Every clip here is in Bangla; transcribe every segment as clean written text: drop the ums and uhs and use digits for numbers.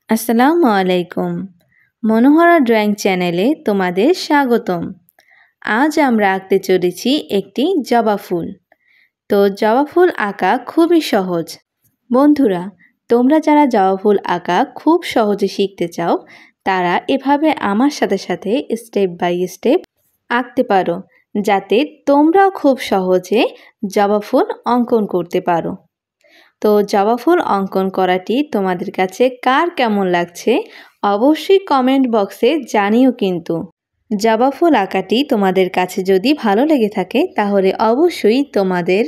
আসসালামু আলাইকুম। মনোহরা ড্রয়িং চ্যানেলে তোমাদের স্বাগতম। আজ আমরা আঁকতে চলেছি একটি জবা ফুল। তো জবা ফুল আঁকা খুবই সহজ। বন্ধুরা, তোমরা যারা জবা ফুল আঁকা খুব সহজে শিখতে চাও, তারা এভাবে আমার সাথে সাথে স্টেপ বাই স্টেপ আঁকতে পারো, যাতে তোমরাও খুব সহজে জবা ফুল অঙ্কন করতে পারো। তো জবা ফুল অঙ্কন করাটি তোমাদের কাছে কার কেমন লাগছে অবশ্যই কমেন্ট বক্সে জানিও কিন্তু। জবা ফুল আঁকাটি তোমাদের কাছে যদি ভালো লেগে থাকে তাহলে অবশ্যই তোমাদের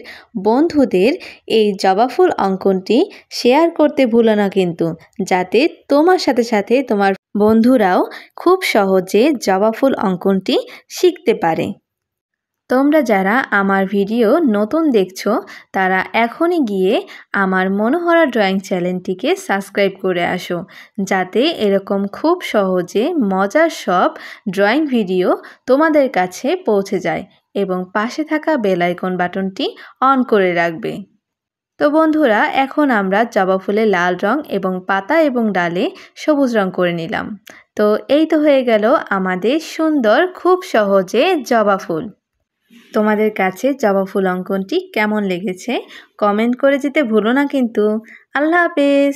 বন্ধুদের এই জবা ফুল অঙ্কনটি শেয়ার করতে ভুলো না কিন্তু, যাতে তোমার সাথে সাথে তোমার বন্ধুরাও খুব সহজে জবা ফুল অঙ্কনটি শিখতে পারে। তোমরা যারা আমার ভিডিও নতুন দেখছো তারা এখনই গিয়ে আমার মনোহরা ড্রয়িং চ্যানেলটিকে সাবস্ক্রাইব করে আসো, যাতে এরকম খুব সহজে মজার সব ড্রয়িং ভিডিও তোমাদের কাছে পৌঁছে যায় এবং পাশে থাকা বেল আইকন বাটনটি অন করে রাখবে। তো বন্ধুরা, এখন আমরা জবা ফুলে লাল রং এবং পাতা এবং ডালে সবুজ রং করে নিলাম। তো এই তো হয়ে গেল আমাদের সুন্দর খুব সহজে জবা ফুল। তোমাদের কাছে জবা ফুল অঙ্কনটি কেমন লেগেছে কমেন্ট করে যেতে ভুলো না কিন্তু। আল্লাহ হাফেজ।